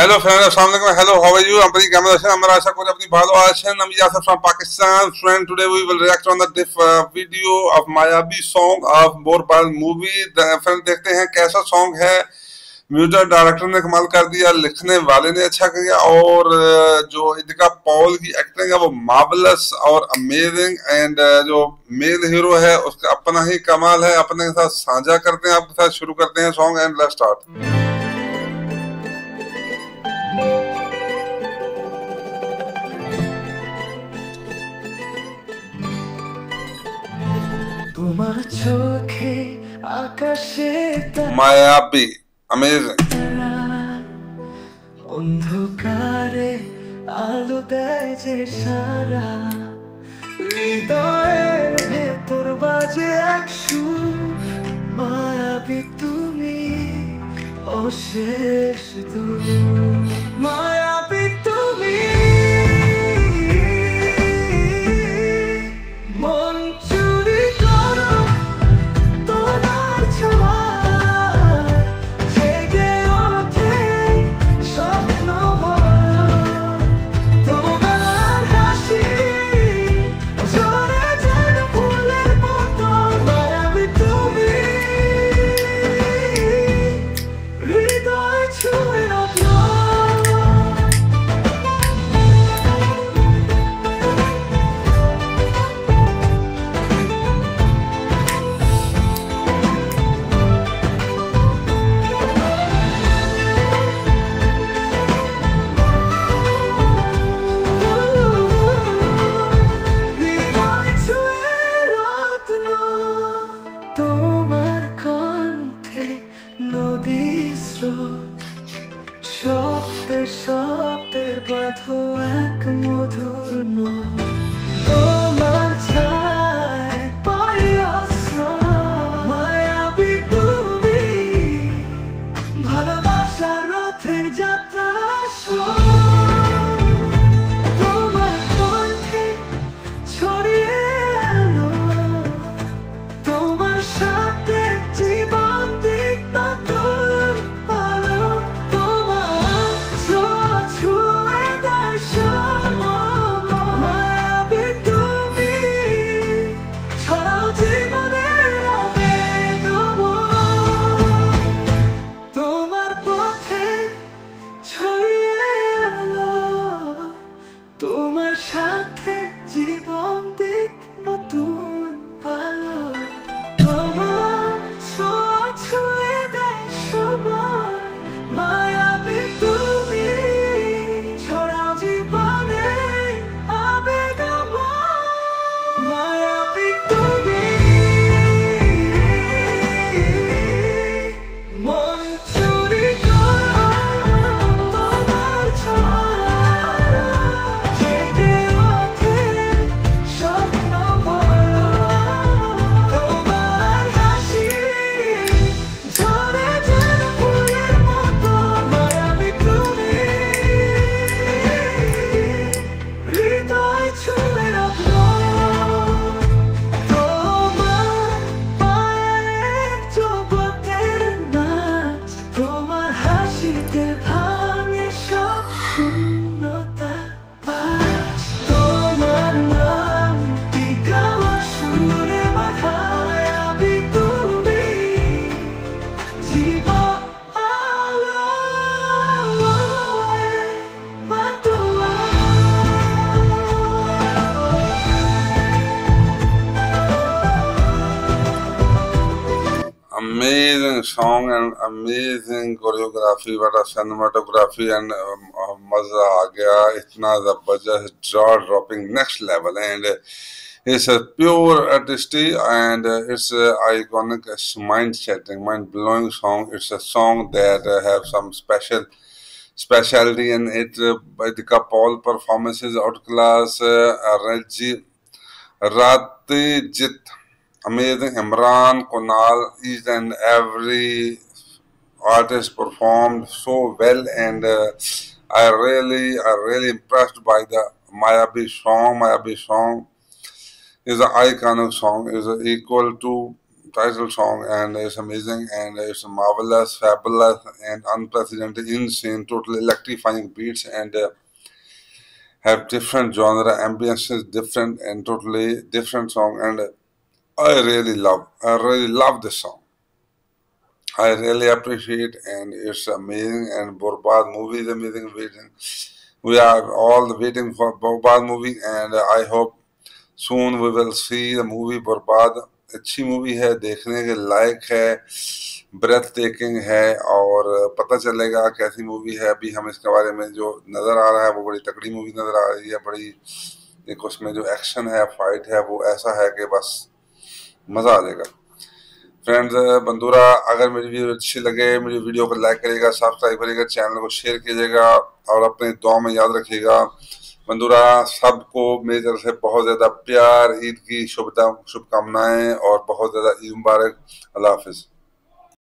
Hello friend, Assalamualaikum. Hello, how are you? I'm pretty good. I'm Rasha Kori. Apni bhalo aachen. I'm Yasir from Pakistan. Friend, today we will react on the video of Mayabi song of Borbal movie. Friend, देखते हैं कैसा song है. Music director ने कमाल कर दिया, लिखने वाले ने अच्छा किया और जो इदिका पॉल की एक्टिंग है वो मार्वलस और अमेजिंग एंड जो मेल हीरो है उसका अपना ही कमाल है. अपने के साथ साझा करते हैं, आपके साथ शुरू करते हैं song and let's start. Mayabi, amazing. অন্ধকারে আলো দেয় যে সারা হৃদয়ের ভেতর বাজে এক সুর মায়াবী তুমি অশেষ দূর মায়াবী তুমি মন চুরি করো তোমার ছোঁয়ায় জেগে ওঠে স্বপ্ন তোমার হাসি ঝরে যেন ফুলের মতো মায়াবী তুমি হৃদয় ছুঁয়ে রাখো. তোমার কণ্ঠে নদীর স্রোত শব্দে শব্দে বাঁধো এক মধুর নোট তোমার ছায় পাই আশ্রয় মায়াবী তুমি ভালোবাসার রথে যাত্রা তোমার কণ্ঠে ছড়িয়ে এলো তোমার সাথে জীবন দিক নতুন আলো তোমার ছোঁয়া ছুঁয়ে দেয় মায়াবী তুমি ছড়াও জীবনের আবেগ তোমার পথে ছড়িয়ে এলো তোমার সাথে জীবন দিক নতুন আলো তোমার ছোঁয়া ছুঁয়ে দেয় সময় মায়াবী তুমি ছড়াও জীবনে আবেগ মায়াবী তুমি মন চুরি করো তোমার ছোঁয়ায় জেগে ওঠে স্বপ্ন তোমার হাসি ঝরে যেন ফুলের মতো মায়াবী তুমি হৃদয় ছুঁয়ে রাখো. তোমার পায়ের জগতের নাচ তোমার হাসিতে ভাঙে সব শূন্যতা তোমার নামটি গাওয়া সুরে মাথায়াবী তুমি জীবন আলোয় মাতোয়া. Amazing song and amazing choreography, what a cinematography and मजा आ गया. इतना जबरदस्त jaw dropping next level and it's a pure artistry and it's a iconic, mind setting, mind blowing song. It's a song that have some specialty in it. By the Paul performances outclass Reggie Ratijit. Amazing. Imran, Kunal, each and every artist performed so well, and I really impressed by the Mayabi song. Mayabi song is an iconic song. Is equal to title song, and it's amazing and it's marvelous, fabulous, and unprecedented, insane, totally electrifying beats, and have different genre, ambiences, different and totally different song, and I really love this song. I really appreciate, and it's amazing. And Borbad movie is amazing. Waiting, we are all waiting for Borbad movie, and I hope soon we will see the movie Borbad. अच्छी movie है, देखने के लायक है, breath taking है, और पता चलेगा कैसी मूवी है। अभी हम इसके बारे में जो नज़र आ रहा है वो बड़ी तगड़ी मूवी नज़र आ रही है, बड़ी एक उसमें जो एक्शन है, फाइट है, वो ऐसा है कि बस मज़ा आ जाएगा। फ्रेंड्स, बंदूरा, अगर मेरी वीडियो अच्छी लगे, मेरी वीडियो को लाइक करिएगा, सब्सक्राइब करिएगा, चैनल को शेयर कीजिएगा, और अपने दुआ में याद रखिएगा। बंदूरा, सबको मेरी तरफ से बहुत ज़्यादा प्यार, ईद की शुभकामनाएं और बहुत ज़्यादा ईद मुबारक। अल्लाह हाफिज़।